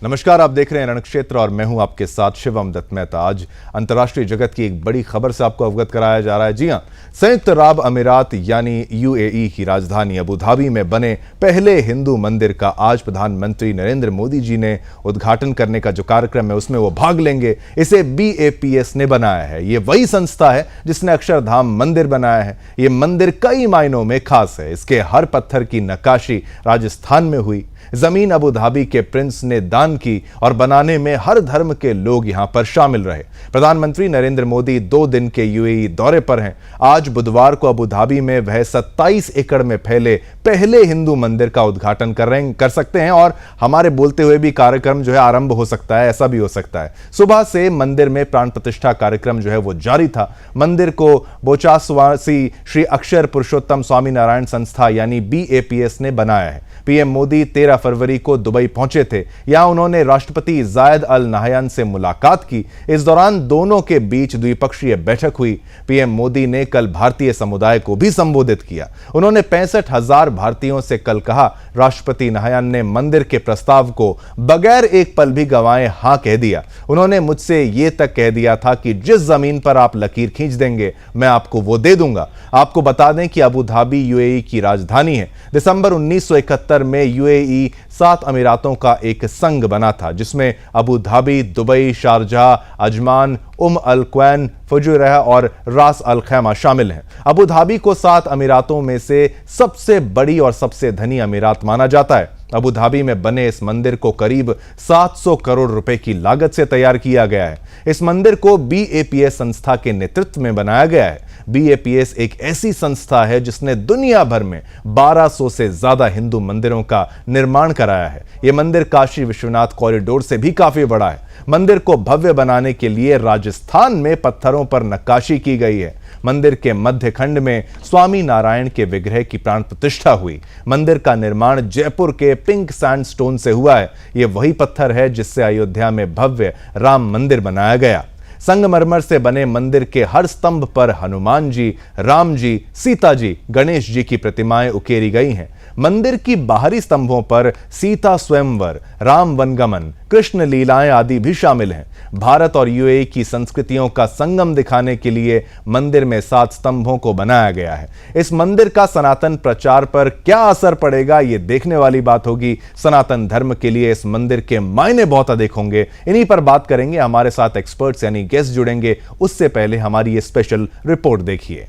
नमस्कार, आप देख रहे हैं रणक्षेत्र और मैं हूं आपके साथ शिवम दत्त मेहता। आज अंतर्राष्ट्रीय जगत की एक बड़ी खबर से आपको अवगत कराया जा रहा है। जी हां, संयुक्त अरब अमीरात यानी यूएई की राजधानी अबू धाबी में बने पहले हिंदू मंदिर का आज प्रधानमंत्री नरेंद्र मोदी जी ने उद्घाटन करने का जो कार्यक्रम है उसमें वो भाग लेंगे। इसे BAPS ने बनाया है। ये वही संस्था है जिसने अक्षरधाम मंदिर बनाया है। ये मंदिर कई मायनों में खास है। इसके हर पत्थर की नक्काशी राजस्थान में हुई। जमीन अबू धाबी के प्रिंस ने दान की और बनाने में हर धर्म के लोग यहां पर शामिल रहे। प्रधानमंत्री नरेंद्र मोदी 2 दिन के यूएई दौरे पर हैं। आज बुधवार को अबू धाबी में वह 27 एकड़ में फैले पहले हिंदू मंदिर का उद्घाटन कर सकते हैं और हमारे बोलते हुए भी कार्यक्रम जो है आरंभ हो सकता है। ऐसा भी हो सकता है। सुबह से मंदिर में प्राण प्रतिष्ठा कार्यक्रम जो है वो जारी था। मंदिर को बोचासवासी श्री अक्षर पुरुषोत्तम स्वामी नारायण संस्था यानी BAPS ने बनाया है। पीएम मोदी 13 फरवरी को दुबई पहुंचे थे। यहां उन्होंने राष्ट्रपति जायद अल नाहयान से मुलाकात की। इस दौरान दोनों के बीच द्विपक्षीय बैठक हुई। पीएम मोदी ने कल भारतीय समुदाय को भी संबोधित किया। उन्होंने 65,000 भारतीयों से कल कहा। राष्ट्रपति नाहयान ने मंदिर के प्रस्ताव को बगैर एक पल भी गंवाए हां कह दिया। उन्होंने मुझसे यह तक कह दिया था कि जिस जमीन पर आप लकीर खींच देंगे मैं आपको वो दे दूंगा। आपको बता दें कि अबू धाबी यूएई की राजधानी है। दिसंबर 1971 में यूएई 7 अमीरातों का एक संघ बना था जिसमें Abu Dhabi, Dubai, Sharjah, Ajman, Al Quwain, Fujairah और रास अल खैमा शामिल हैं। अबू धाबी को 7 अमीरातों में से सबसे बड़ी और सबसे धनी अमीरात माना जाता है। अबू धाबी में बने इस मंदिर को करीब 700 करोड़ रुपए की लागत से तैयार किया गया है। इस मंदिर को BAPS संस्था के नेतृत्व में बनाया गया है। BAPS एक ऐसी संस्था है जिसने दुनिया भर में 1200 से ज्यादा हिंदू मंदिरों का निर्माण कराया है। यह मंदिर काशी विश्वनाथ कॉरिडोर से भी काफी बड़ा है। मंदिर को भव्य बनाने के लिए राजस्थान में पत्थरों पर नक्काशी की गई है। मंदिर के मध्य खंड में स्वामी नारायण के विग्रह की प्राण प्रतिष्ठा हुई। मंदिर का निर्माण जयपुर के पिंक सैंडस्टोन से हुआ है। यह वही पत्थर है जिससे अयोध्या में भव्य राम मंदिर बनाया गया। संगमरमर से बने मंदिर के हर स्तंभ पर हनुमान जी, राम जी, सीता जी, गणेश जी की प्रतिमाएं उकेरी गई हैं। मंदिर की बाहरी स्तंभों पर सीता स्वयंवर, राम वनगमन, कृष्ण लीलाएं आदि भी शामिल हैं। भारत और यूएई की संस्कृतियों का संगम दिखाने के लिए मंदिर में 7 स्तंभों को बनाया गया है। इस मंदिर का सनातन प्रचार पर क्या असर पड़ेगा ये देखने वाली बात होगी। सनातन धर्म के लिए इस मंदिर के मायने बहुत अधिक होंगे। इन्हीं पर बात करेंगे। हमारे साथ एक्सपर्ट्स यानी गेस्ट जुड़ेंगे। उससे पहले हमारी ये स्पेशल रिपोर्ट देखिए।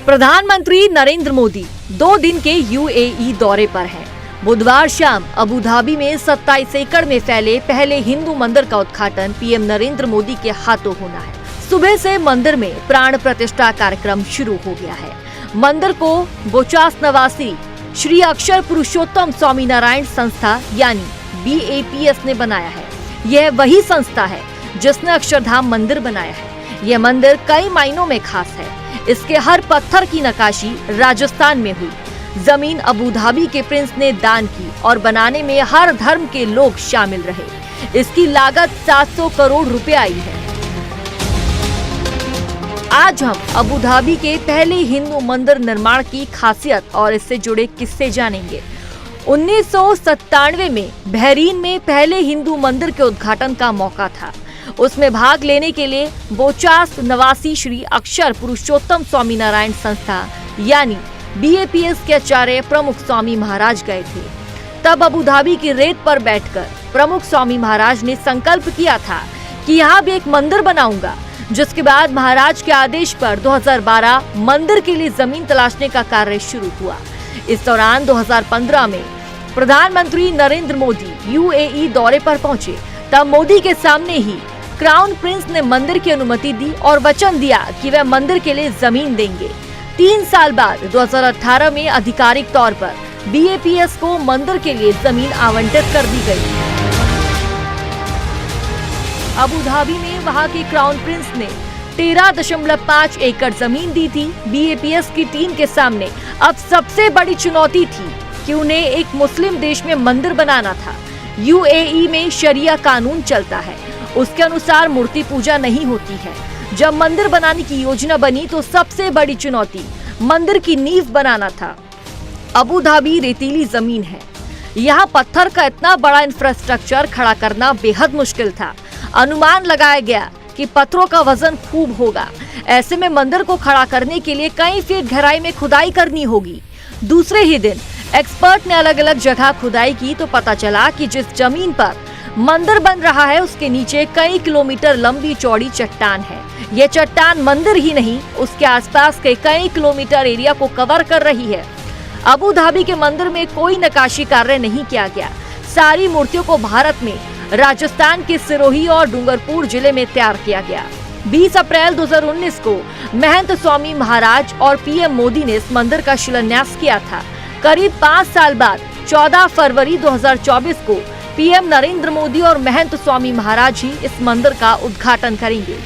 प्रधानमंत्री नरेंद्र मोदी 2 दिन के यूएई दौरे पर हैं। बुधवार शाम अबू धाबी में 27 एकड़ में फैले पहले हिंदू मंदिर का उद्घाटन पीएम नरेंद्र मोदी के हाथों होना है। सुबह से मंदिर में प्राण प्रतिष्ठा कार्यक्रम शुरू हो गया है। मंदिर को बोचासवासी श्री अक्षर पुरुषोत्तम स्वामी नारायण संस्था यानी BAPS ने बनाया है। यह वही संस्था है जिसने अक्षरधाम मंदिर बनाया है। यह मंदिर कई मायनों में खास है। इसके हर पत्थर की नक्काशी राजस्थान में हुई। जमीन अबू धाबी के प्रिंस ने दान की और बनाने में हर धर्म के लोग शामिल रहे। इसकी लागत 700 करोड़ रुपए आई है। आज हम अबू धाबी के पहले हिंदू मंदिर निर्माण की खासियत और इससे जुड़े किस्से जानेंगे। 1997 में बहरीन में पहले हिंदू मंदिर के उद्घाटन का मौका था। उसमें भाग लेने के लिए बोचासवासी श्री अक्षर पुरुषोत्तम स्वामी नारायण संस्था यानी BAPS के आचार्य प्रमुख स्वामी महाराज गए थे। तब अबू धाबी की रेत पर बैठकर प्रमुख स्वामी महाराज ने संकल्प किया था कि यहाँ भी एक मंदिर बनाऊंगा। जिसके बाद महाराज के आदेश पर 2012 मंदिर के लिए जमीन तलाशने का कार्य शुरू हुआ। इस दौरान 2015 में प्रधानमंत्री नरेंद्र मोदी यूएई दौरे पर पहुंचे। तब मोदी के सामने ही क्राउन प्रिंस ने मंदिर की अनुमति दी और वचन दिया कि वह मंदिर के लिए जमीन देंगे। 3 साल बाद 2018 में आधिकारिक तौर पर BAPS को मंदिर के लिए जमीन आवंटित कर दी गई। अबू धाबी में वहां के क्राउन प्रिंस ने 13.5 एकड़ जमीन दी थी। BAPS की टीम के सामने अब सबसे बड़ी चुनौती थी कि उन्हें एक मुस्लिम देश में मंदिर बनाना था। यूएई में शरिया कानून चलता है, उसके अनुसार मूर्ति पूजा नहीं होती है। जब मंदिर बनाने की योजना बनी तो सबसे बड़ी चुनौती मंदिर की नींव बनाना था। अबू धाबी रेतीली जमीन है, यहाँ पत्थर का इतना बड़ा इंफ्रास्ट्रक्चर खड़ा करना बेहद मुश्किल था। अनुमान लगाया गया कि पत्थरों का वजन खूब होगा। ऐसे में मंदिर को खड़ा करने के लिए कई फीट गहराई में खुदाई करनी होगी। दूसरे ही दिन एक्सपर्ट ने अलग अलग जगह खुदाई की तो पता चला कि जिस जमीन पर मंदिर बन रहा है उसके नीचे कई किलोमीटर लंबी चौड़ी चट्टान है। ये चट्टान मंदिर ही नहीं, उसके आसपास के कई किलोमीटर एरिया को कवर कर रही है। अबू धाबी के मंदिर में कोई नक्काशी कार्य नहीं किया गया। सारी मूर्तियों को भारत में राजस्थान के सिरोही और डूंगरपुर जिले में तैयार किया गया। 20 अप्रैल 2019 को महंत स्वामी महाराज और पीएम मोदी ने इस मंदिर का शिलान्यास किया था। करीब 5 साल बाद 14 फरवरी 2024 को पीएम नरेंद्र मोदी और महंत स्वामी महाराज ही इस मंदिर का उद्घाटन करेंगे।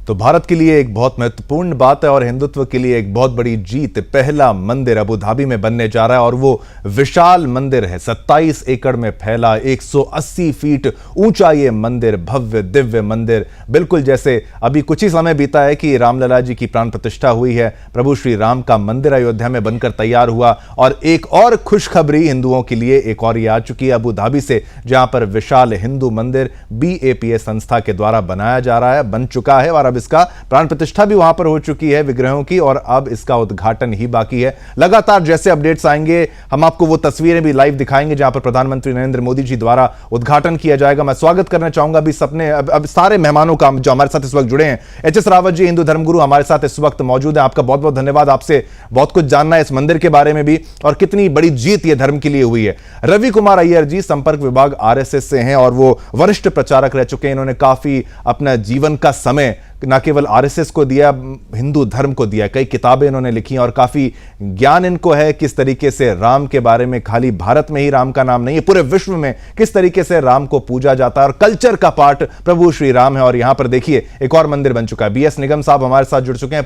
तो भारत के लिए एक बहुत महत्वपूर्ण बात है और हिंदुत्व के लिए एक बहुत बड़ी जीत। पहला मंदिर अबू धाबी में बनने जा रहा है और वो विशाल मंदिर है। 27 एकड़ में फैला 180 फीट ऊंचा ये मंदिर, भव्य दिव्य मंदिर, बिल्कुल जैसे अभी कुछ ही समय बीता है कि रामलला जी की प्राण प्रतिष्ठा हुई है। प्रभु श्री राम का मंदिर अयोध्या में बनकर तैयार हुआ और एक और खुशखबरी हिंदुओं के लिए एक और ये आ चुकी है अबू धाबी से, जहां पर विशाल हिंदू मंदिर BAPS संस्था के द्वारा बनाया जा रहा है, बन चुका है और अब इसका प्राण प्रतिष्ठा भी वहां पर हो चुकी है विग्रहों की और अब इसका उद्घाटन ही बाकी है। लगातार जैसे अपडेट्स आएंगे हम आपको वो तस्वीरें भी लाइव दिखाएंगे जहां पर प्रधानमंत्री नरेंद्र मोदी जी द्वारा उद्घाटन किया जाएगा। मैं स्वागत करना चाहूंगा अभी अब सारे मेहमानों का जो हमारे साथ इस वक्त जुड़े हैं। HS रावत जी, हिंदू धर्मगुरु, हमारे साथ इस वक्त मौजूद है। आपका बहुत बहुत धन्यवाद। आपसे बहुत कुछ जानना है इस मंदिर के बारे में भी और कितनी बड़ी जीत ये धर्म के लिए हुई है। रवि कुमार अय्यर जी संपर्क विभाग RSS से हैं और वो वरिष्ठ प्रचारक रह चुके हैं। इन्होंने काफी अपना जीवन का समय न केवल RSS को दिया, हिंदू धर्म को दिया। कई किताबें इन्होंने लिखी और काफी ज्ञान इनको है किस तरीके से राम के बारे में, खाली भारत में ही राम का नाम नहीं है, पूरे विश्व में किस तरीके से राम को पूजा जाता है और कल्चर का पार्ट प्रभु श्री राम है। और यहां पर देखिए एक और मंदिर बन चुका है। BS निगम साहब हमारे साथ जुड़ चुके हैं,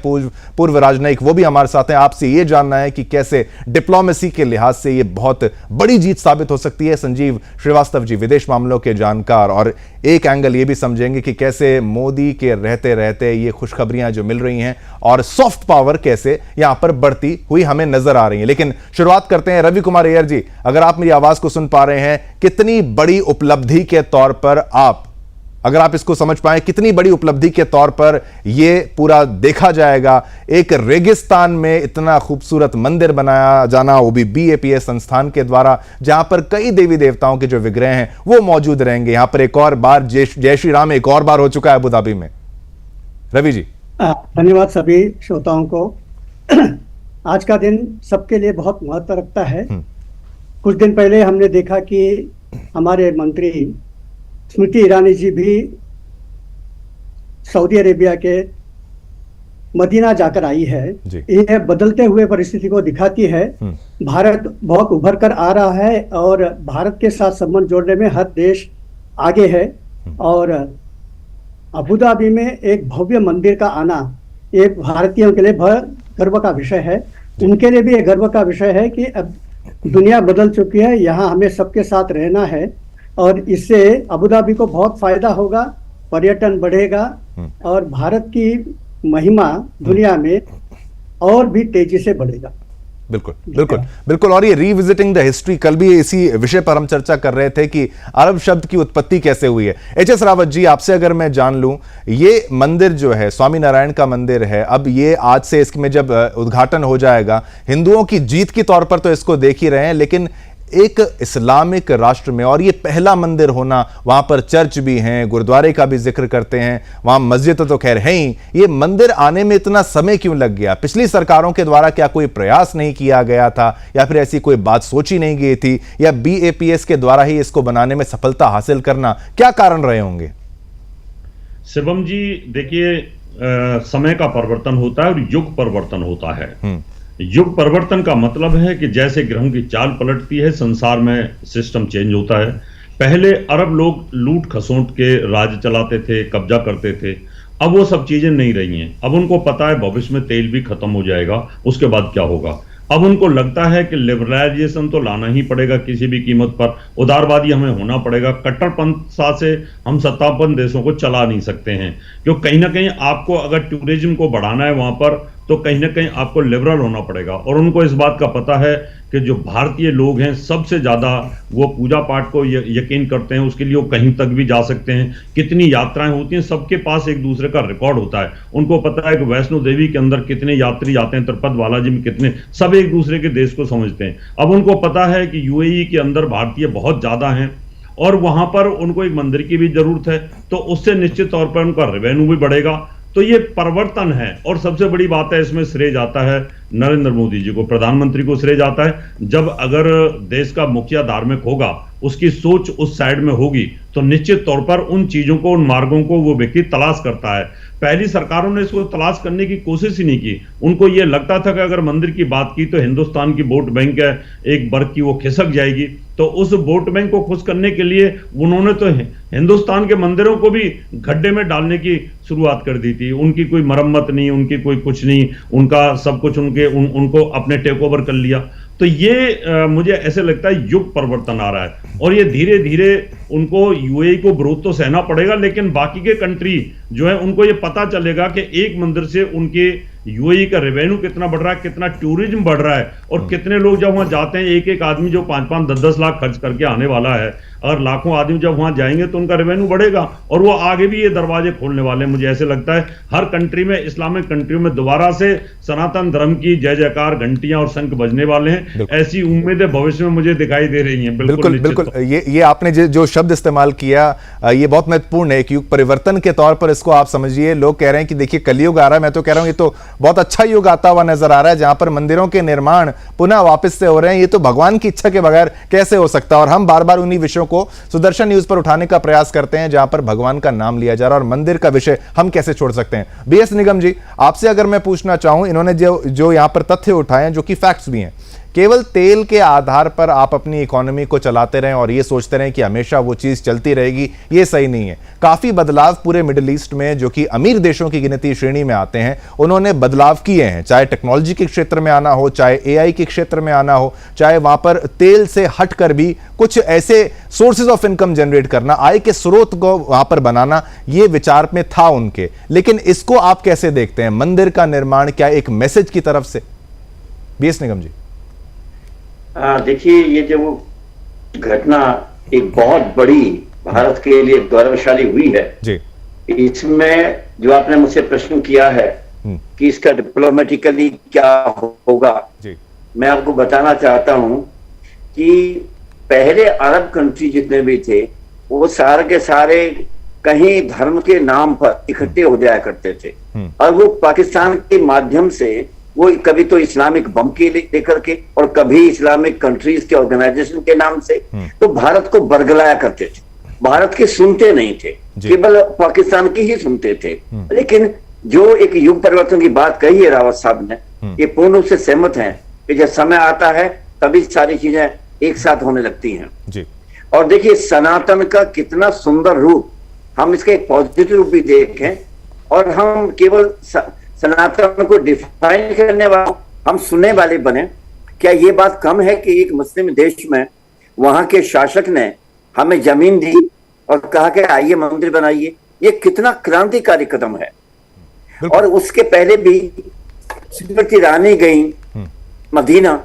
पूर्व राजनयिक, वो भी हमारे साथ हैं। आपसे ये जानना है कि कैसे डिप्लोमेसी के लिहाज से ये बहुत बड़ी जीत साबित हो सकती है। संजीव श्रीवास्तव जी, विदेश मामलों के जानकार, और एक एंगल ये भी समझेंगे कि कैसे मोदी के रहते रहते ये खुशखबरियां जो मिल रही हैं और सॉफ्ट पावर कैसे यहां पर बढ़ती हुई हमें नजर आ रही है। लेकिन शुरुआत करते हैं रवि कुमार अय्यर जी, अगर आप मेरी आवाज को सुन पा रहे हैं, कितनी बड़ी उपलब्धि के तौर पर अगर आप इसको समझ पाए, कितनी बड़ी उपलब्धि के तौर पर ये पूरा देखा जाएगा, एक रेगिस्तान में इतना खूबसूरत मंदिर बनाया जाना, वो भी BAPS संस्थान के द्वारा, जहां पर कई देवी देवताओं के जो विग्रह हैं वो मौजूद रहेंगे। यहां पर एक और बार जय श्री राम एक और बार हो चुका है अबू धाबी में। रवि जी, धन्यवाद सभी श्रोताओं को। आज का दिन सबके लिए बहुत महत्व रखता है। कुछ दिन पहले हमने देखा कि हमारे मंत्री स्मृति ईरानी जी भी सऊदी अरेबिया के मदीना जाकर आई है। यह बदलते हुए परिस्थिति को दिखाती है। भारत बहुत उभर कर आ रहा है और भारत के साथ संबंध जोड़ने में हर देश आगे है। और अबू धाबी में एक भव्य मंदिर का आना ये भारतीयों के लिए गर्व का विषय है। उनके लिए भी एक गर्व का विषय है कि अब दुनिया बदल चुकी है, यहाँ हमें सबके साथ रहना है और इससे अबू धाबी को बहुत फायदा होगा, पर्यटन बढ़ेगा और भारत की महिमा दुनिया में और भी तेजी से बढ़ेगा। बिल्कुल बिल्कुल बिल्कुल। और ये रीविजिटिंग द हिस्ट्री, कल भी इसी विषय पर हम चर्चा कर रहे थे कि अरब शब्द की उत्पत्ति कैसे हुई है। HS रावत जी, आपसे अगर मैं जान लूं, ये मंदिर जो है स्वामी नारायण का मंदिर है, अब ये आज से इसमें जब उद्घाटन हो जाएगा, हिंदुओं की जीत के तौर पर तो इसको देख ही रहे हैं, लेकिन एक इस्लामिक राष्ट्र में और ये पहला मंदिर होना, वहां पर चर्च भी हैं, गुरुद्वारे का भी जिक्र करते हैं, वहां मस्जिद तो खैर है ही, ये मंदिर आने में इतना समय क्यों लग गया? पिछली सरकारों के द्वारा क्या कोई प्रयास नहीं किया गया था या फिर ऐसी कोई बात सोची नहीं गई थी, या BAPS के द्वारा ही इसको बनाने में सफलता हासिल करना, क्या कारण रहे होंगे? शिवम जी, देखिए, समय का परिवर्तन होता है और युग परिवर्तन होता है। युग परिवर्तन का मतलब है कि जैसे ग्रहों की चाल पलटती है, संसार में सिस्टम चेंज होता है। पहले अरब लोग लूट खसोट के राज चलाते थे, कब्जा करते थे। अब वो सब चीजें नहीं रही हैं। अब उनको पता है भविष्य में तेल भी खत्म हो जाएगा, उसके बाद क्या होगा। अब उनको लगता है कि लिबरलाइजेशन तो लाना ही पड़ेगा किसी भी कीमत पर, उदारवादी हमें होना पड़ेगा। कट्टरपंथ से हम सत्तापन देशों को चला नहीं सकते हैं, क्योंकि कहीं ना कहीं आपको अगर टूरिज्म को बढ़ाना है वहां पर, तो कहीं ना कहीं आपको लिबरल होना पड़ेगा। और उनको इस बात का पता है कि जो भारतीय लोग हैं सबसे ज्यादा वो पूजा पाठ को यकीन करते हैं, उसके लिए वो कहीं तक भी जा सकते हैं। कितनी यात्राएं होती हैं, सबके पास एक दूसरे का रिकॉर्ड होता है। उनको पता है कि वैष्णो देवी के अंदर कितने यात्री जाते हैं, तिरुपति बालाजी में कितने, सब एक दूसरे के देश को समझते हैं। अब उनको पता है कि यूएई के अंदर भारतीय बहुत ज्यादा हैं और वहां पर उनको एक मंदिर की भी जरूरत है, तो उससे निश्चित तौर पर उनका रेवेन्यू भी बढ़ेगा। तो ये परिवर्तन है। और सबसे बड़ी बात है, इसमें श्रेय जाता है नरेंद्र मोदी जी को, प्रधानमंत्री को श्रेय जाता है। जब अगर देश का मुखिया धार्मिक होगा, उसकी सोच उस साइड में होगी, तो निश्चित तौर पर उन चीजों को, उन मार्गों को वो व्यक्ति तलाश करता है। पहली सरकारों ने इसको तलाश करने की कोशिश ही नहीं की। उनको ये लगता था कि अगर मंदिर की बात की तो हिंदुस्तान की वोट बैंक है एक वर्ग की, वो खिसक जाएगी। तो उस वोट बैंक को खुश करने के लिए उन्होंने तो हिंदुस्तान के मंदिरों को भी गड्ढे में डालने की शुरुआत कर दी थी। उनकी कोई मरम्मत नहीं, उनकी कोई कुछ नहीं, उनका सब कुछ उनको अपने टेक ओवर कर लिया। तो ये मुझे ऐसे लगता है युग परिवर्तन आ रहा है और ये धीरे धीरे उनको यूएई को विरोध तो सहना पड़ेगा, लेकिन बाकी के कंट्री जो है उनको ये पता चलेगा कि एक मंदिर से उनके यूएई का रेवेन्यू कितना बढ़ रहा है, कितना टूरिज्म बढ़ रहा है और कितने लोग जब वहां जाते हैं, एक एक आदमी जो 5-5, 10-10 लाख खर्च करके आने वाला है, अगर लाखों आदमी जब वहां जाएंगे तो उनका रेवेन्यू बढ़ेगा और वो आगे भी ये दरवाजे खोलने वाले हैं। मुझे ऐसे लगता है हर कंट्री में, इस्लामिक कंट्री में दोबारा से सनातन धर्म की जय जयकार, घंटियां और शंख बजने वाले हैं। ऐसी उम्मीदें भविष्य में मुझे दिखाई दे रही हैं। बिल्कुल बिल्कुल, ये आपने जो शब्द इस्तेमाल किया ये बहुत महत्वपूर्ण है। एक युग परिवर्तन के तौर पर इसको आप समझिए। लोग कह रहे हैं कि देखिए कलयुग आ रहा है, मैं तो कह रहा हूं ये तो बहुत अच्छा युग आता हुआ नजर आ रहा है, जहां पर मंदिरों के निर्माण पुनः वापस से हो रहे हैं। ये तो भगवान की इच्छा के बगैर कैसे हो सकता है। और हम बार बार उन्हीं विषयों को सुदर्शन न्यूज पर उठाने का प्रयास करते हैं जहां पर भगवान का नाम लिया जा रहा है और मंदिर का विषय हम कैसे छोड़ सकते हैं। बीएस निगम जी, आपसे अगर मैं पूछना चाहूं, इन्होंने जो यहां पर तथ्य उठाए हैं जो कि फैक्ट्स भी हैं, केवल तेल के आधार पर आप अपनी इकोनॉमी को चलाते रहें और ये सोचते रहें कि हमेशा वो चीज चलती रहेगी, ये सही नहीं है। काफी बदलाव पूरे मिडिल ईस्ट में, जो कि अमीर देशों की गिनती श्रेणी में आते हैं, उन्होंने बदलाव किए हैं। चाहे टेक्नोलॉजी के क्षेत्र में आना हो, चाहे एआई के क्षेत्र में आना हो, चाहे वहां पर तेल से हटकर भी कुछ ऐसे सोर्सेज ऑफ इनकम जनरेट करना, आय के स्रोत को वहां पर बनाना, ये विचार में था उनके। लेकिन इसको आप कैसे देखते हैं? मंदिर का निर्माण क्या एक मैसेज की तरफ से? बीएस निगम जी। देखिए, ये जो घटना एक बहुत बड़ी भारत के लिए गौरवशाली हुई है जी। इसमें जो आपने मुझसे प्रश्न किया है कि इसका डिप्लोमेटिकली क्या होगा जी, मैं आपको बताना चाहता हूं कि पहले अरब कंट्री जितने भी थे वो सारे के सारे कहीं धर्म के नाम पर इकट्ठे हो जाया करते थे और वो पाकिस्तान के माध्यम से वो कभी तो इस्लामिक बम के लेकर के और कभी इस्लामिक कंट्रीज के ऑर्गेनाइजेशन के नाम से तो भारत को बरगलाया करते थे। भारत के सुनते नहीं थे, केवल पाकिस्तान की ही सुनते थे। लेकिन जो एक युग परिवर्तन की बात कही है रावत साहब ने, ये पूर्ण रूप से सहमत हैं कि जब समय आता है तभी सारी चीजें एक साथ होने लगती हैं जी। और देखिए सनातन का कितना सुंदर रूप, हम इसका एक पॉजिटिव रूप भी देखें और हम केवल सनातन को डिफाइन करने वाले, हम सुनने वाले बने। क्या ये बात कम है कि एक मुस्लिम देश में वहां के शासक ने हमें जमीन दी और कहा कि आइए मंदिर बनाइए? ये कितना क्रांतिकारी कदम है। और उसके पहले भी स्मृति ईरानी गई मदीना,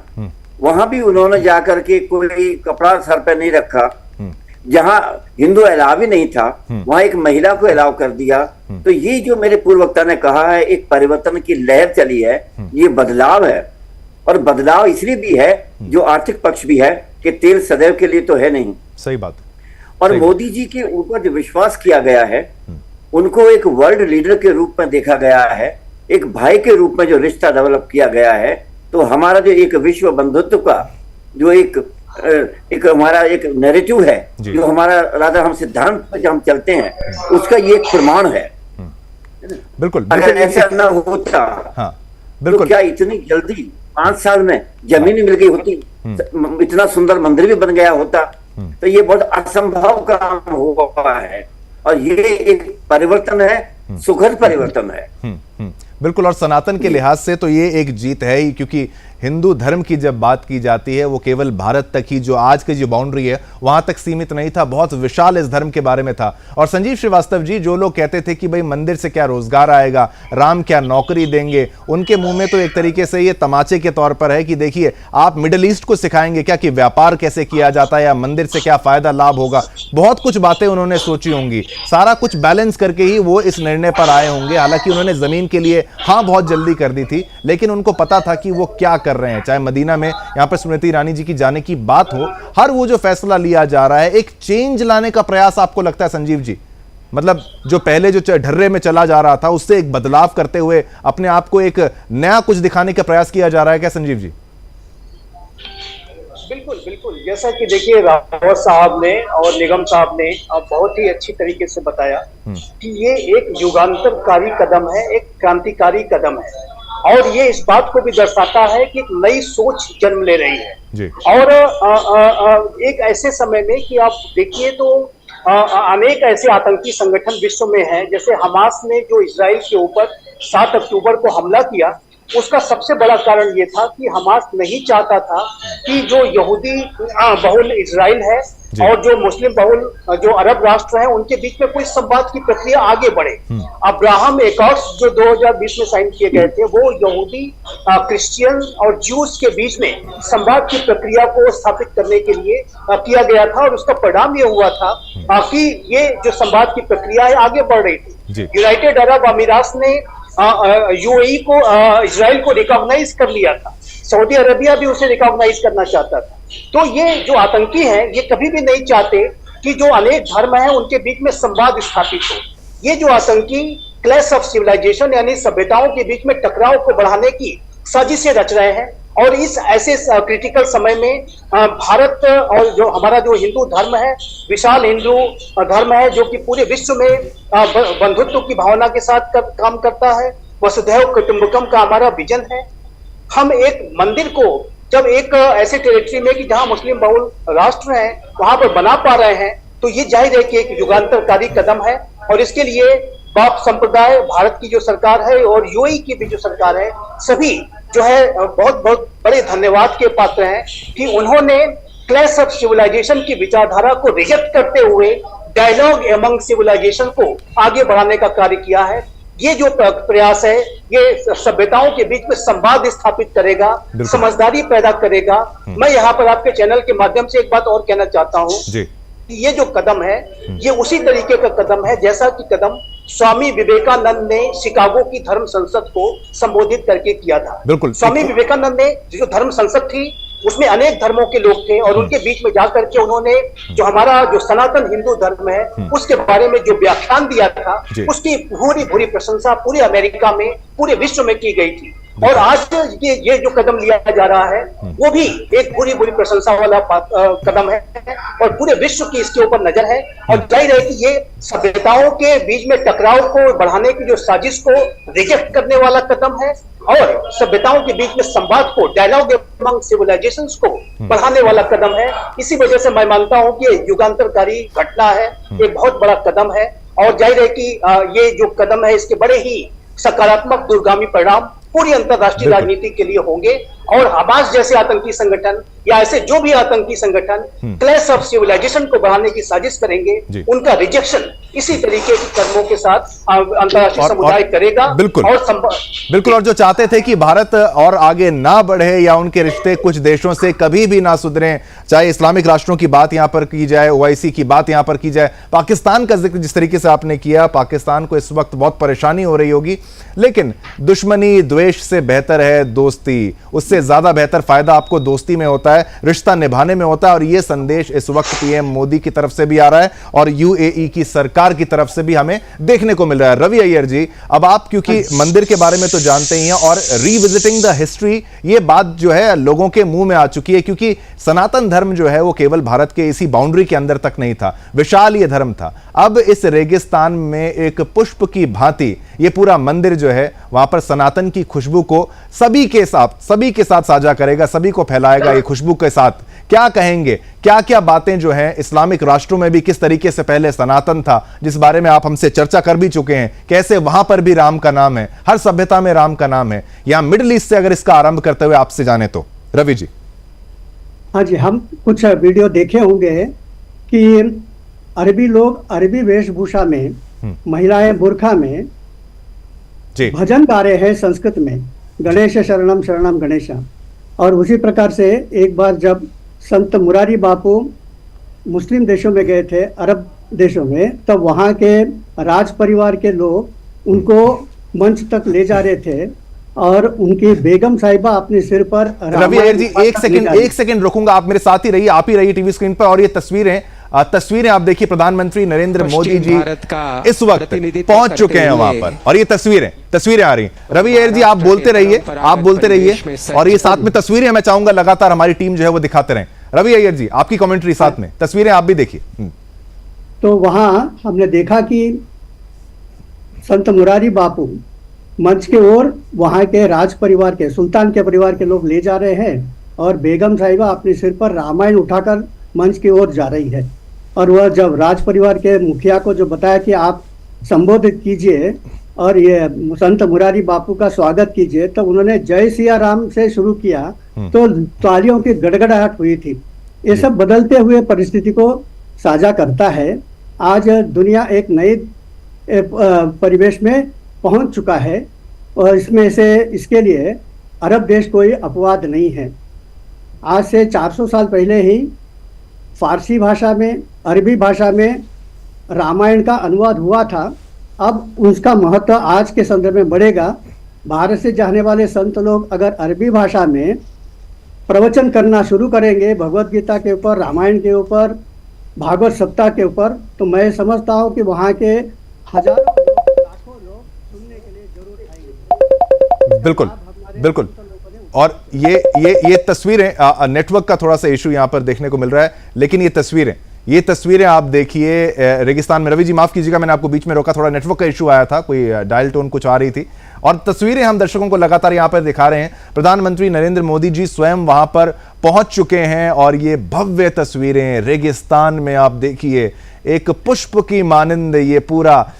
वहां भी उन्होंने जाकर के कोई कपड़ा सर पे नहीं रखा, जहां हिंदू अलाव ही नहीं था वहां एक महिला को अलाव कर दिया। तो ये जो मेरे पूर्व वक्ता ने कहा है एक परिवर्तन की लहर चली है, ये बदलाव है। और बदलाव इसलिए भी है जो आर्थिक पक्ष भी है कि तेल सदैव के लिए तो है नहीं। सही बात। और मोदी जी के ऊपर जो विश्वास किया गया है, उनको एक वर्ल्ड लीडर के रूप में देखा गया है, एक भाई के रूप में जो रिश्ता डेवलप किया गया है, तो हमारा जो एक विश्व बंधुत्व का जो एक हमारा एक नैरेटिव है, जो हमारा राधा हम सिद्धांत पर जो हम चलते हैं, उसका ये एक प्रमाण है। बिल्कुल। अगर ऐसा ना होता बिल्कुल, तो क्या इतनी जल्दी 5 साल में जमीन मिल गई होती, इतना सुंदर मंदिर भी बन गया होता, तो ये बहुत असंभव काम हुआ है और ये एक परिवर्तन है, सुखद परिवर्तन है। बिल्कुल, और सनातन के लिहाज से तो ये एक जीत है ही, क्योंकि हिंदू धर्म की जब बात की जाती है वो केवल भारत तक ही, जो आज की जो बाउंड्री है वहां तक सीमित नहीं था, बहुत विशाल इस धर्म के बारे में था। और संजीव श्रीवास्तव जी, जो लोग कहते थे कि भाई मंदिर से क्या रोजगार आएगा, राम क्या नौकरी देंगे, उनके मुंह में तो एक तरीके से ये तमाचे के तौर पर है कि देखिए आप मिडिल ईस्ट को सिखाएंगे क्या कि व्यापार कैसे किया जाता है या मंदिर से क्या फायदा लाभ होगा। बहुत कुछ बातें उन्होंने सोची होंगी, सारा कुछ बैलेंस करके ही वो इस निर्णय पर आए होंगे। हालांकि उन्होंने जमीन के लिए हाँ बहुत जल्दी कर दी थी, लेकिन उनको पता था कि वो क्या कर रहे हैं। चाहे मदीना में यहाँ पर स्मृति ईरानी जी की जाने की बात हो, हर वो जो फैसला लिया जा रहा है एक चेंज लाने का प्रयास आपको लगता है संजीव जी? मतलब जो पहले जो ढर्रे में चला जा रहा था उससे एक बदलाव करते हुए अपने आप को एक नया कुछ दिखाने का प्रयास किया जा रहा है क्या संजीव जी? बिल्कुल बिल्कुल, जैसा कि देखिए रावत साहब ने और निगम साहब ने बहुत ही अच्छी तरीके से बताया कि ये एक युगांतरकारी कदम है, एक क्रांतिकारी कदम है और ये इस बात को भी दर्शाता है कि एक नई सोच जन्म ले रही है जी। और एक ऐसे समय में कि आप देखिए तो अनेक ऐसे आतंकी संगठन विश्व में हैं, जैसे हमास ने जो इजराइल के ऊपर 7 अक्टूबर को हमला किया, उसका सबसे बड़ा कारण ये था कि हमास नहीं चाहता था कि जो यहूदी बहुल इजराइल है और जो मुस्लिम बहुल जो अरब राष्ट्र हैं उनके बीच में कोई संवाद की प्रक्रिया आगे बढ़े। अब्राहम एकॉर्ड्स जो 2020 में साइन किए गए थे वो यहूदी, क्रिश्चियन और ज्यूज के बीच में संवाद की प्रक्रिया को स्थापित करने के लिए किया गया था और उसका परिणाम ये हुआ था कि ये जो संवाद की प्रक्रिया है आगे बढ़ रही थी। यूनाइटेड अरब अमीरात ने यूएई को, इजराइल को रिकॉग्नाइज कर लिया था, सऊदी अरेबिया भी उसे रिकॉग्नाइज करना चाहता था। तो ये जो आतंकी हैं ये कभी भी नहीं चाहते कि जो अनेक धर्म हैं उनके बीच में संवाद स्थापित हो। ये जो आतंकी क्लैश ऑफ सिविलाइजेशन यानी सभ्यताओं के बीच में टकराव को बढ़ाने की साजिशें रच रहे हैं और इस ऐसे क्रिटिकल समय में भारत और जो हमारा जो हिंदू धर्म है, विशाल हिंदू धर्म है जो कि पूरे विश्व में बंधुत्व की भावना के साथ काम करता है, वसुधैव कुटुंबकम का हमारा विजन है। हम एक मंदिर को जब एक ऐसे टेरिटरी में कि जहां मुस्लिम बहुल राष्ट्र हैं वहां पर बना पा रहे हैं तो ये जाहिर है कि एक युगांतरकारी कदम है और इसके लिए बाप संप्रदाय, भारत की जो सरकार है और यूएई की भी जो सरकार है, सभी जो है बहुत बहुत बड़े धन्यवाद के पात्र हैं कि उन्होंने क्लैश ऑफ सिविलाइजेशन की विचारधारा को रिजेक्ट करते हुए डायलॉग एमंग सिविलाइजेशन को आगे बढ़ाने का कार्य किया है। ये जो प्रयास है ये सभ्यताओं के बीच में संवाद स्थापित करेगा, समझदारी पैदा करेगा। मैं यहाँ पर आपके चैनल के माध्यम से एक बात और कहना चाहता हूँ कि ये जो कदम है ये उसी तरीके का कदम है जैसा कि कदम स्वामी विवेकानंद ने शिकागो की धर्म संसद को संबोधित करके किया था। बिल्कुल, स्वामी विवेकानंद ने जो धर्म संसद थी उसमें अनेक धर्मों के लोग थे और उनके बीच में जाकर के उन्होंने जो हमारा जो सनातन हिंदू धर्म है उसके बारे में जो व्याख्यान दिया था उसकी पूरी प्रशंसा पूरे अमेरिका में, पूरे विश्व में की गई थी। और आज ये जो कदम लिया जा रहा है वो भी एक बुरी प्रशंसा वाला कदम है और पूरे विश्व की इसके ऊपर नजर है और जाहिर है कि ये सभ्यताओं के बीच में टकराव को बढ़ाने की जो साजिश को रिजेक्ट करने वाला कदम है और सभ्यताओं के बीच में संवाद को, डायलॉग अमंग सिविलाइजेशंस को बढ़ाने वाला कदम है। इसी वजह से मैं मानता हूं कि ये युगांतरकारी घटना है, एक बहुत बड़ा कदम है और जाहिर है कि ये जो कदम है इसके बड़े ही सकारात्मक दूरगामी परिणाम पूरी अंतरराष्ट्रीय राजनीति के लिए होंगे और हमास जैसे आतंकी संगठन या ऐसे जो भी आतंकी संगठन क्लैश ऑफ सिविलाइजेशन को बढ़ाने की साजिश करेंगे उनका रिजेक्शन इसी तरीके के कर्मों के साथ अंतरराष्ट्रीय समुदाय करेगा। बिल्कुल और जो चाहते थे कि भारत और आगे ना बढ़े या उनके रिश्ते कुछ देशों से कभी भी ना सुधरे, चाहे इस्लामिक राष्ट्रों की बात यहां पर की जाए, ओआईसी की बात यहां पर की जाए, पाकिस्तान का जिक्र जिस तरीके से आपने किया, पाकिस्तान को इस वक्त बहुत परेशानी हो रही होगी, लेकिन दुश्मनी द्वेष से बेहतर है दोस्ती, उससे ज्यादा बेहतर फायदा आपको दोस्ती में होता है, रिश्ता निभाने में होता है। और यह संदेश इस वक्त पीएम मोदी की तरफ से भी आ रहा है और यूएई की सरकार की तरफ से भी हमें देखने को मिल रहा है। रवि अय्यर जी, अब आप क्योंकि मंदिर के बारे में तो जानते ही हैं और रिविजिटिंग द हिस्ट्री ये बात जो है लोगों के मुंह में आ चुकी है, क्योंकि सनातन धर्म जो है वो केवल भारत के इसी बाउंड्री के अंदर तक नहीं था, विशाल ये धर्म था। अब इस रेगिस्तान में एक पुष्प की भांति ये पूरा मंदिर जो है वहां पर सनातन की खुशबू को सभी के साथ साझा करेगा, सभी को फैलाएगा ये खुशबू के साथ। क्या कहेंगे, क्या क्या बातें जो हैं इस्लामिक राष्ट्रों में भी किस तरीके से पहले सनातन था, जिस बारे में आप हमसे चर्चा कर भी चुके हैं, कैसे वहां पर भी राम का नाम है, हर सभ्यता में राम का नाम है। यहां मिडिल ईस्ट से अगर इसका आरंभ करते हुए आपसे जाने तो रवि जी। हाँ जी, हम कुछ वीडियो देखे होंगे कि अरबी लोग अरबी वेशभूषा में, महिलाएं बुर्खा में भजन गा रहे हैं संस्कृत में, गणेश शरणम शरणम गणेशा। और उसी प्रकार से एक बार जब संत मुरारी बापू मुस्लिम देशों में गए थे, अरब देशों में, तब वहाँ के राज परिवार के लोग उनको मंच तक ले जा रहे थे और उनकी बेगम साहिबा अपने सिर पर। रवि अय्यर जी एक सेकंड रुकूंगा, आप मेरे साथ ही रहिए, आप ही रहिए टीवी स्क्रीन पर। और ये तस्वीरें आप देखिए, प्रधानमंत्री नरेंद्र मोदी जी इस वक्त पहुंच चुके हैं वहां पर, और ये तस्वीरें आ रही हैं। रवि अय्यर जी आप बोलते रहिए और ये साथ में तस्वीरें मैं चाहूंगा लगातार हमारी टीम जो है वो दिखाते रहें। रवि अय्यर जी आपकी कमेंट्री साथ में, तस्वीरें आप भी देखिए। तो वहां हमने देखा कि संत मुरारी बापू मंच के ओर वहां के राज परिवार के, सुल्तान के परिवार के लोग ले जा रहे हैं और बेगम साहिबा अपने सिर पर रामायण उठाकर मंच की ओर जा रही है। और वह जब राज परिवार के मुखिया को जो बताया कि आप संबोधित कीजिए और ये संत मुरारी बापू का स्वागत कीजिए, तब उन्होंने जय सिया राम से शुरू किया तो तालियों की गड़गड़ाहट हुई थी। ये सब बदलते हुए परिस्थिति को साझा करता है। आज दुनिया एक नई परिवेश में पहुंच चुका है और इसके लिए अरब देश कोई अपवाद नहीं है। आज से 400 साल पहले ही फारसी भाषा में, अरबी भाषा में रामायण का अनुवाद हुआ था। अब उसका महत्व आज के संदर्भ में बढ़ेगा। भारत से जाने वाले संत लोग अगर अरबी भाषा में प्रवचन करना शुरू करेंगे भगवत गीता के ऊपर, रामायण के ऊपर, भागवत सप्ताह के ऊपर, तो मैं समझता हूँ कि वहाँ के हजारों लाखों लोग सुनने के लिए जरूर आएंगे। बिल्कुल। और ये तस्वीरें, नेटवर्क का थोड़ा सा इशू यहां पर देखने को मिल रहा है, लेकिन ये तस्वीरें आप देखिए रेगिस्तान में। रवि जी माफ कीजिएगा, मैंने आपको बीच में रोका, थोड़ा नेटवर्क का इशू आया था, कोई डायल टोन कुछ आ रही थी। और तस्वीरें हम दर्शकों को लगातार यहां पर दिखा रहे हैं। प्रधानमंत्री नरेंद्र मोदी जी स्वयं वहां पर पहुंच चुके हैं और ये भव्य तस्वीरें रेगिस्तान में आप देखिए, एक पुष्प की मानिंद ये पूरा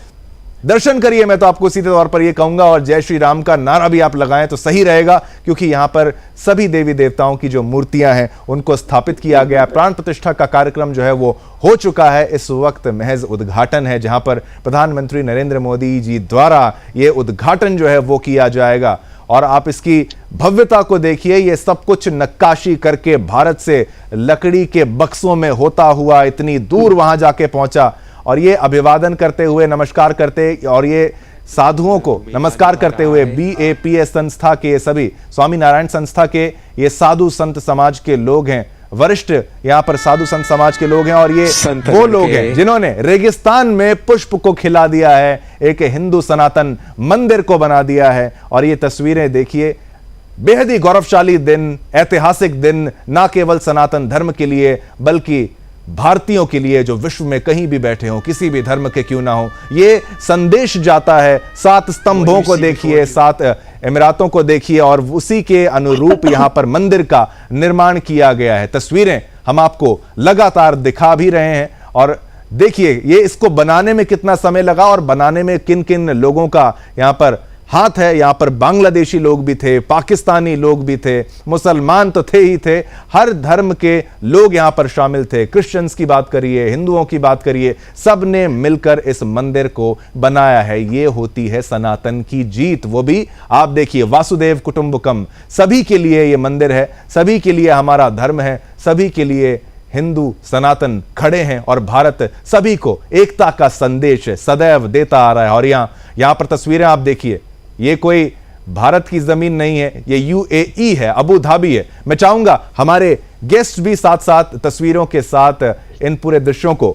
दर्शन करिए। मैं तो आपको सीधे तौर पर यह कहूंगा, और जय श्री राम का नारा भी आप लगाएं तो सही रहेगा, क्योंकि यहां पर सभी देवी देवताओं की जो मूर्तियां हैं उनको स्थापित किया गया। प्राण प्रतिष्ठा का कार्यक्रम जो है वो हो चुका है। इस वक्त महज उद्घाटन है, जहां पर प्रधानमंत्री नरेंद्र मोदी जी द्वारा ये उद्घाटन जो है वो किया जाएगा। और आप इसकी भव्यता को देखिए, ये सब कुछ नक्काशी करके भारत से लकड़ी के बक्सों में होता हुआ इतनी दूर वहां जाके पहुंचा, और ये अभिवादन करते हुए, नमस्कार करते, और ये साधुओं को नमस्कार करते हुए BAPS संस्था के सभी, स्वामी नारायण संस्था के ये साधु संत समाज के लोग हैं, वरिष्ठ यहाँ पर साधु संत समाज के लोग हैं, और ये वो लोग हैं जिन्होंने रेगिस्तान में पुष्प को खिला दिया है, एक हिंदू सनातन मंदिर को बना दिया है। और ये तस्वीरें देखिए, बेहद ही गौरवशाली दिन, ऐतिहासिक दिन, ना केवल सनातन धर्म के लिए बल्कि भारतीयों के लिए जो विश्व में कहीं भी बैठे हों, किसी भी धर्म के क्यों ना हो। ये संदेश जाता है। 7 स्तंभों को देखिए, 7 इमारतों को देखिए, और उसी के अनुरूप यहां पर मंदिर का निर्माण किया गया है। तस्वीरें हम आपको लगातार दिखा भी रहे हैं, और देखिए ये इसको बनाने में कितना समय लगा और बनाने में किन किन लोगों का यहां पर हाथ है। यहां पर बांग्लादेशी लोग भी थे, पाकिस्तानी लोग भी थे, मुसलमान तो थे ही थे, हर धर्म के लोग यहां पर शामिल थे। क्रिश्चियंस की बात करिए, हिंदुओं की बात करिए, सब ने मिलकर इस मंदिर को बनाया है। ये होती है सनातन की जीत। वो भी आप देखिए, वासुदेव कुटुंबकम, सभी के लिए ये मंदिर है, सभी के लिए हमारा धर्म है, सभी के लिए हिंदू सनातन खड़े हैं, और भारत सभी को एकता का संदेश सदैव देता आ रहा है। और यहां पर तस्वीरें आप देखिए, ये कोई भारत की जमीन नहीं है, ये UAE है, अबू धाबी है। मैं चाहूंगा हमारे गेस्ट भी साथ साथ तस्वीरों के साथ इन पूरे दृश्यों को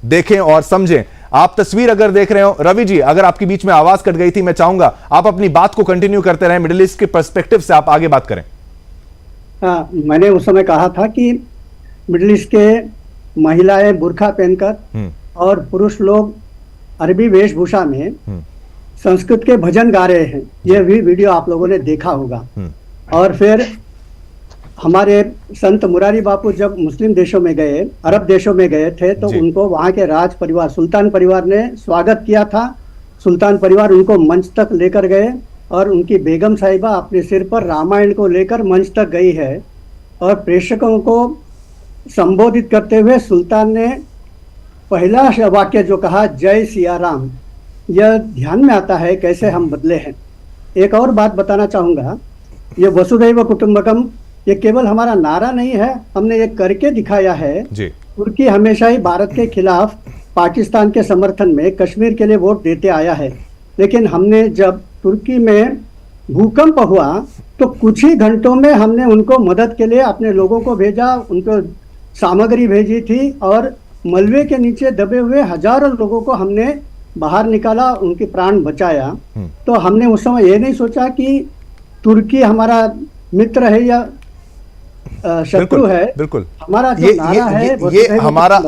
देखें और समझें। आप तस्वीर अगर देख रहे हो, रवि जी अगर आपकी बीच में आवाज कट गई थी, मैं चाहूंगा आप अपनी बात को कंटिन्यू करते रहें, मिडिल ईस्ट के पर्सपेक्टिव से आप आगे बात करें। हाँ, मैंने उस समय कहा था कि मिडिल ईस्ट के महिलाएं बुर्खा पहनकर और पुरुष लोग अरबी वेशभूषा में संस्कृत के भजन गा रहे हैं। यह भी वीडियो आप लोगों ने देखा होगा। और फिर हमारे संत मुरारी बापू जब मुस्लिम देशों में गए, अरब देशों में गए थे, तो उनको वहां के राज परिवार, सुल्तान परिवार ने स्वागत किया था। सुल्तान परिवार उनको मंच तक लेकर गए और उनकी बेगम साहिबा अपने सिर पर रामायण को लेकर मंच तक गई है। और प्रेक्षकों को संबोधित करते हुए सुल्तान ने पहला वाक्य जो कहा, जय सिया राम, यह ध्यान में आता है कैसे हम बदले हैं। एक और बात बताना चाहूँगा, ये वसुधैव कुटुंबकम ये केवल हमारा नारा नहीं है, हमने ये करके दिखाया है। तुर्की हमेशा ही भारत के खिलाफ पाकिस्तान के समर्थन में कश्मीर के लिए वोट देते आया है, लेकिन हमने जब तुर्की में भूकंप हुआ तो कुछ ही घंटों में हमने उनको मदद के लिए अपने लोगों को भेजा, उनको सामग्री भेजी थी और मलबे के नीचे दबे हुए हजारों लोगों को हमने बाहर निकाला, उनके प्राण बचाया। तो हमने उस समय ये नहीं सोचा कि तुर्की हमारा मित्र है या शत्रु है। बिल्कुल हमारा जो नारा है ये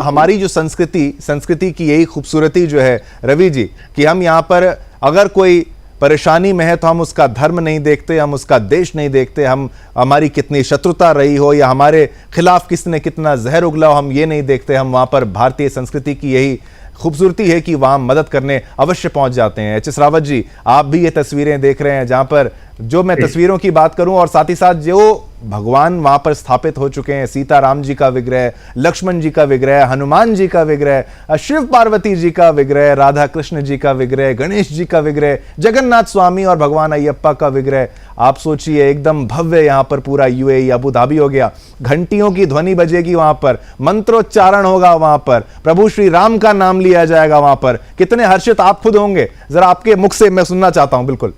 हमारी जो संस्कृति की यही खूबसूरती जो है रवि जी, कि हम यहाँ पर अगर कोई परेशानी में है तो हम उसका धर्म नहीं देखते, हम उसका देश नहीं देखते, हम हमारी कितनी शत्रुता रही हो या हमारे खिलाफ किसने कितना जहर उगला हो, हम ये नहीं देखते। हम वहाँ पर भारतीय संस्कृति की यही खूबसूरती है कि वहाँ मदद करने अवश्य पहुँच जाते हैं। एच एस रावत जी, आप भी ये तस्वीरें देख रहे हैं, जहाँ पर जो मैं तस्वीरों की बात करूं और साथ ही साथ जो भगवान वहां पर स्थापित हो चुके हैं, सीताराम जी का विग्रह, लक्ष्मण जी का विग्रह, हनुमान जी का विग्रह, शिव पार्वती जी का विग्रह, राधा कृष्ण जी का विग्रह, गणेश जी का विग्रह, जगन्नाथ स्वामी और भगवान अयप्पा का विग्रह। आप सोचिए, एकदम भव्य यहाँ पर पूरा यूएई अबू धाबी हो गया। घंटियों की ध्वनि बजेगी वहां पर, मंत्रोच्चारण होगा वहां पर, प्रभु श्री राम का नाम लिया जाएगा वहां पर। कितने हर्षित आप खुद होंगे, जरा आपके मुख से मैं सुनना चाहता हूं। बिल्कुल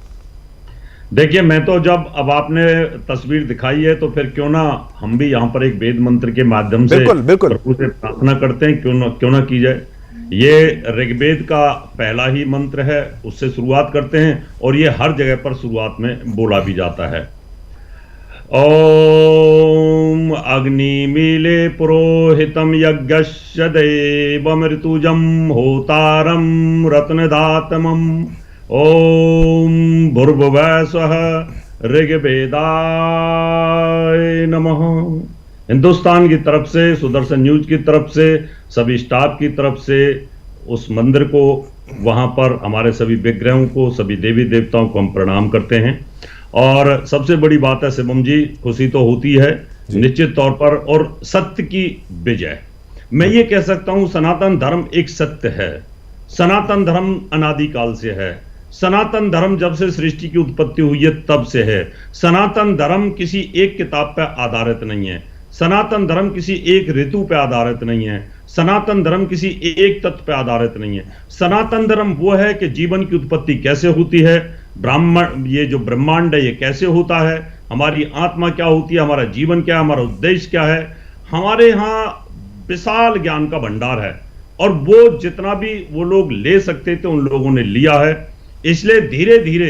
देखिए, मैं तो जब अब आपने तस्वीर दिखाई है तो फिर क्यों ना हम भी यहाँ पर एक वेद मंत्र के माध्यम से प्रभु से प्रार्थना करते हैं, क्यों ना की जाए। ये ऋग्वेद का पहला ही मंत्र है, उससे शुरुआत करते हैं और ये हर जगह पर शुरुआत में बोला भी जाता है। ओम अग्निमीले पुरोहितम यज्ञस्य देवमृतुजं होतारं रत्नदातमं ओम भूर्भुवः स्वः ऋग्वेदाय नमः। हिंदुस्तान की तरफ से, सुदर्शन न्यूज की तरफ से, सभी स्टाफ की तरफ से उस मंदिर को, वहां पर हमारे सभी विग्रहों को, सभी देवी देवताओं को हम प्रणाम करते हैं। और सबसे बड़ी बात है शिवम जी, खुशी तो होती है निश्चित तौर पर, और सत्य की विजय। मैं ये कह सकता हूं, सनातन धर्म एक सत्य है। सनातन धर्म अनादिकाल से है। सनातन धर्म जब से सृष्टि की उत्पत्ति हुई है तब से है। सनातन धर्म किसी एक किताब पर आधारित नहीं है। सनातन धर्म किसी एक ऋतु पर आधारित नहीं है। सनातन धर्म किसी एक तत्व पर आधारित नहीं है। सनातन धर्म वो है कि जीवन की उत्पत्ति कैसे होती है, ये जो ब्रह्मांड है ये कैसे होता है, हमारी आत्मा क्या होती है, हमारा जीवन क्या है, हमारा उद्देश्य क्या है। हमारे यहाँ विशाल ज्ञान का भंडार है और वो जितना भी वो लोग ले सकते थे उन लोगों ने लिया है। इसलिए धीरे धीरे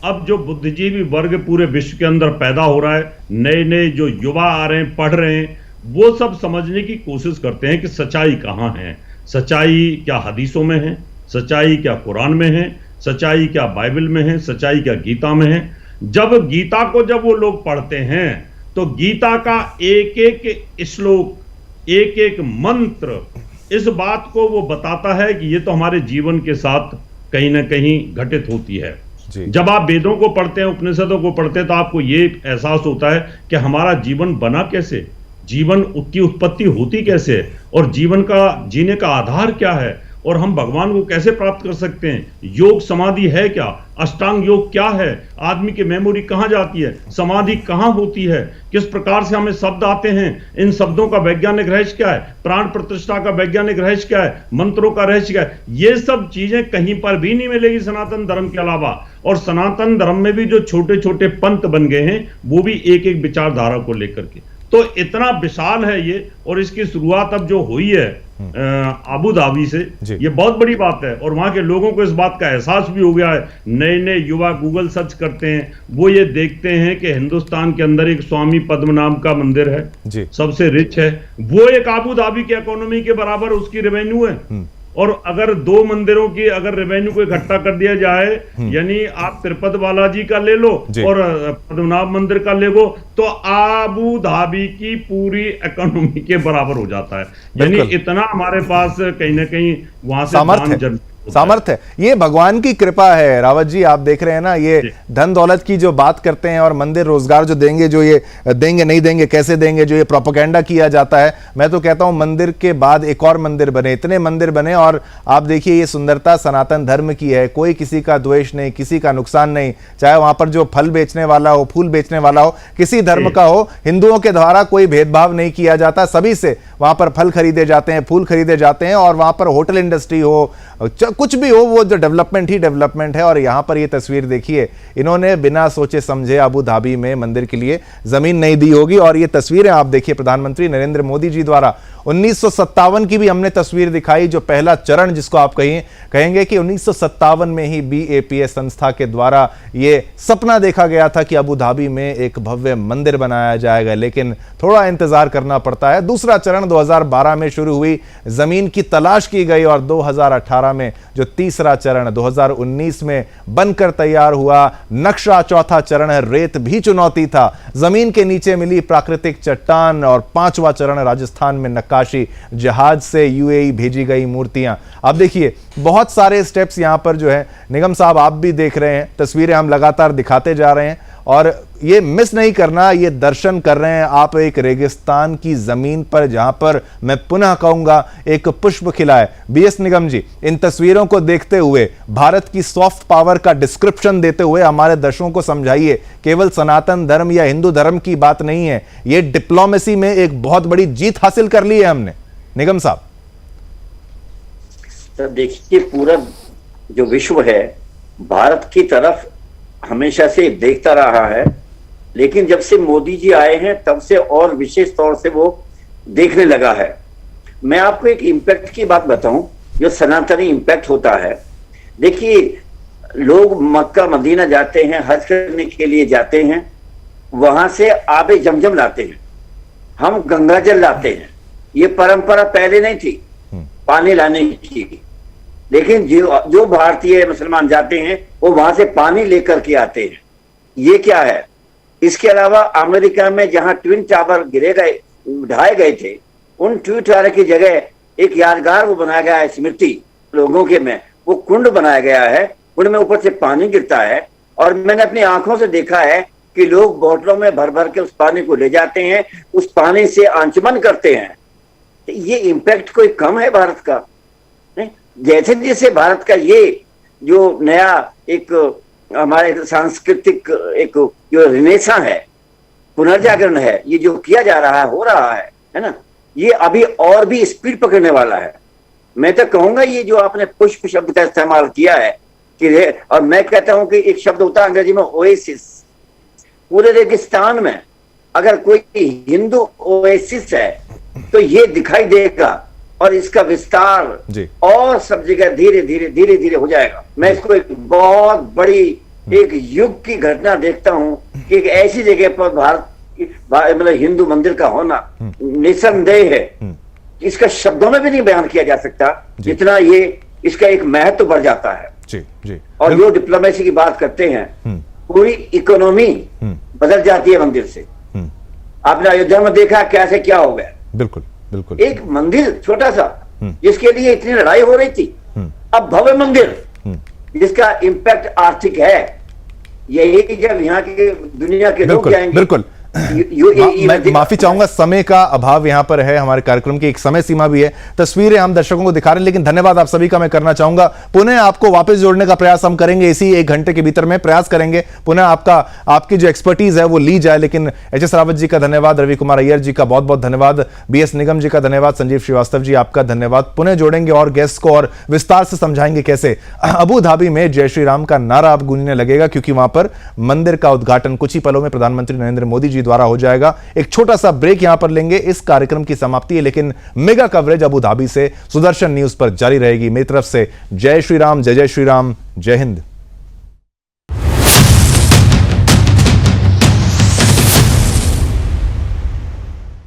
अब जो बुद्धिजीवी वर्ग पूरे विश्व के अंदर पैदा हो रहा है, नए नए जो युवा आ रहे हैं, पढ़ रहे हैं, वो सब समझने की कोशिश करते हैं कि सच्चाई कहाँ है। सच्चाई क्या हदीसों में है, सच्चाई क्या कुरान में है, सच्चाई क्या बाइबल में है, सच्चाई क्या गीता में है। जब गीता को जब वो लोग पढ़ते हैं तो गीता का एक एक श्लोक, एक एक मंत्र इस बात को वो बताता है कि ये तो हमारे जीवन के साथ कहीं ना कहीं घटित होती है। जब आप वेदों को पढ़ते हैं, उपनिषदों को पढ़ते हैं, तो आपको ये एहसास होता है कि हमारा जीवन बना कैसे, जीवन की उत्पत्ति होती कैसे है, और जीवन का जीने का आधार क्या है, और हम भगवान को कैसे प्राप्त कर सकते हैं। योग समाधि है क्या, अष्टांग योग क्या है, आदमी की मेमोरी कहाँ जाती है, समाधि कहाँ होती है, किस प्रकार से हमें शब्द आते हैं, इन शब्दों का वैज्ञानिक रहस्य क्या है, प्राण प्रतिष्ठा का वैज्ञानिक रहस्य क्या है, मंत्रों का रहस्य क्या है। ये सब चीजें कहीं पर भी नहीं मिलेगी सनातन धर्म के अलावा। और सनातन धर्म में भी जो छोटे छोटे पंथ बन गए हैं वो भी एक एक विचारधारा को लेकर के, तो इतना विशाल है ये। और इसकी शुरुआत अब जो हुई है अबू धाबी से, ये बहुत बड़ी बात है। और वहां के लोगों को इस बात का एहसास भी हो गया है। नए नए युवा गूगल सर्च करते हैं, वो ये देखते हैं कि हिंदुस्तान के अंदर एक स्वामी पद्म नाम का मंदिर है, सबसे रिच है, वो एक अबू धाबी की इकोनॉमी के बराबर उसकी रेवेन्यू है। और अगर 2 मंदिरों की अगर रेवेन्यू को इकट्ठा कर दिया जाए, यानी आप तिरुपति बालाजी का ले लो और पद्मनाभ मंदिर का ले लो, तो अबू धाबी की पूरी इकोनॉमी के बराबर हो जाता है। यानी इतना हमारे पास कहीं ना कहीं वहां से सामर्थ्य है। ये भगवान की कृपा है रावत जी, आप देख रहे हैं ना, ये धन दौलत की जो बात करते हैं और मंदिर रोजगार जो देंगे, जो ये देंगे नहीं देंगे, कैसे देंगे, जो ये प्रोपेगेंडा किया जाता है, मैं तो कहता हूं मंदिर के बाद एक और मंदिर बने, इतने मंदिर बने। और आप देखिए ये सुंदरता सनातन धर्म की है, कोई किसी का द्वेष नहीं, किसी का नुकसान नहीं, चाहे वहां पर जो फल बेचने वाला हो, फूल बेचने वाला हो, किसी धर्म का हो, हिंदुओं के द्वारा कोई भेदभाव नहीं किया जाता, सभी से वहां पर फल खरीदे जाते हैं, फूल खरीदे जाते हैं। और वहां पर होटल इंडस्ट्री हो, कुछ भी हो, वो जो डेवलपमेंट ही डेवलपमेंट है। और यहां पर ये तस्वीर देखिए, इन्होंने बिना सोचे समझे अबू धाबी में मंदिर के लिए जमीन नहीं दी होगी। और ये तस्वीरें आप देखिए, प्रधानमंत्री नरेंद्र मोदी जी द्वारा 1957 की भी हमने तस्वीर दिखाई, जो पहला चरण जिसको आप कहेंगे कि 1957 में ही BAPS संस्था के द्वारा ये सपना देखा गया था कि अबू धाबी में एक भव्य मंदिर बनाया जाएगा, लेकिन थोड़ा इंतजार करना पड़ता है। दूसरा चरण 2012 में शुरू हुई, जमीन की तलाश की गई और 2018 में जो तीसरा चरण 2019 में बनकर तैयार हुआ। नक्शा चौथा चरण है, रेत भी चुनौती था, जमीन के नीचे मिली प्राकृतिक चट्टान। और 5वां चरण राजस्थान में नक्काशी, जहाज से UAE भेजी गई मूर्तियां। अब देखिए बहुत सारे स्टेप्स यहां पर जो है, निगम साहब आप भी देख रहे हैं, तस्वीरें हम लगातार दिखाते जा रहे हैं और ये मिस नहीं करना, ये दर्शन कर रहे हैं आप एक रेगिस्तान की जमीन पर, जहां पर मैं पुनः कहूंगा एक पुष्प खिला है। BS निगम जी, इन तस्वीरों को देखते हुए भारत की सॉफ्ट पावर का डिस्क्रिप्शन देते हुए हमारे दर्शकों को समझाइए, केवल सनातन धर्म या हिंदू धर्म की बात नहीं है, ये डिप्लोमेसी में एक बहुत बड़ी जीत हासिल कर ली है हमने। निगम साहब, तो देखिए पूरा जो विश्व है भारत की तरफ हमेशा से देखता रहा है, लेकिन जब से मोदी जी आए हैं तब से और विशेष तौर से वो देखने लगा है। मैं आपको एक इम्पैक्ट की बात बताऊं, जो सनातनी इम्पैक्ट होता है। देखिए लोग मक्का मदीना जाते हैं, हज करने के लिए जाते हैं, वहां से आबे जमजम लाते हैं, हम गंगा जल लाते हैं। ये परंपरा पहले नहीं थी पानी लाने की, लेकिन जो भारतीय मुसलमान जाते हैं वो वहां से पानी लेकर के आते हैं। ये क्या है? इसके अलावा अमेरिका में जहां ट्विन टावर ढाए गए थे, उन ट्विन टावर की जगह एक यादगार वो बनाया गया है, स्मृति लोगों के में वो कुंड बनाया गया है, कुंड में ऊपर से पानी गिरता है। और मैंने अपनी आंखों से देखा है कि लोग बोतलों में भर भर के उस पानी को ले जाते हैं, उस पानी से आंचमन करते हैं। ये इम्पैक्ट कोई कम है भारत का? नहीं, जैसे जैसे भारत का ये जो नया एक हमारे सांस्कृतिक एक जो रिनेसा है, पुनर्जागरण है, ये जो किया जा रहा है, हो रहा है ना, ये अभी और भी स्पीड पकड़ने वाला है। मैं तो कहूंगा ये जो आपने पुष्प शब्द का इस्तेमाल किया है कि, और मैं कहता हूं कि एक शब्द होता है अंग्रेजी में ओएसिस। पूरे रेगिस्तान में अगर कोई हिंदू ओएसिस है तो ये दिखाई देगा और इसका विस्तार और सब जगह धीरे धीरे हो जाएगा। मैं इसको एक बहुत बड़ी एक युग की घटना देखता हूं कि एक ऐसी जगह पर भारत मतलब हिंदू मंदिर का होना निसंदेह है, इसका शब्दों में भी नहीं बयान किया जा सकता, जितना ये इसका एक महत्व बढ़ जाता है। जी। और जो डिप्लोमेसी की बात करते हैं, पूरी इकोनॉमी बदल जाती है मंदिर से। आपने अयोध्या में देखा कैसे क्या हो गया। बिल्कुल एक मंदिर छोटा सा जिसके लिए इतनी लड़ाई हो रही थी, अब भव्य मंदिर जिसका इम्पैक्ट आर्थिक है। यही जब यहाँ के दुनिया के लोग जाएंगे। बिल्कुल मैं माफी चाहूंगा, समय का अभाव यहां पर है, हमारे कार्यक्रम की एक समय सीमा भी है, तस्वीरें हम दर्शकों को दिखा रहे हैं, लेकिन धन्यवाद आप सभी का मैं करना चाहूंगा। पुनः आपको वापस जोड़ने का प्रयास हम करेंगे, इसी 1 घंटे के भीतर में प्रयास करेंगे पुनः आपकी जो एक्सपर्टीज है वो ली जाए। लेकिन HS रावत जी का धन्यवाद, रवि कुमार अय्यर जी का बहुत बहुत धन्यवाद, BS निगम जी का धन्यवाद, संजीव श्रीवास्तव जी आपका धन्यवाद। पुनः जोड़ेंगे और गेस्ट को और विस्तार से समझाएंगे कैसे अबू धाबी में जय श्री राम का नारा अब गूंजने लगेगा, क्योंकि वहां पर मंदिर का उद्घाटन कुछ ही पलों में प्रधानमंत्री नरेंद्र मोदी जी द्वारा हो जाएगा। एक छोटा सा ब्रेक यहां पर लेंगे, इस कार्यक्रम की समाप्ति है, लेकिन मेगा कवरेज अबू धाबी से सुदर्शन न्यूज पर जारी रहेगी। मेरी तरफ से जय श्री राम, जय जय श्री राम, जय हिंद।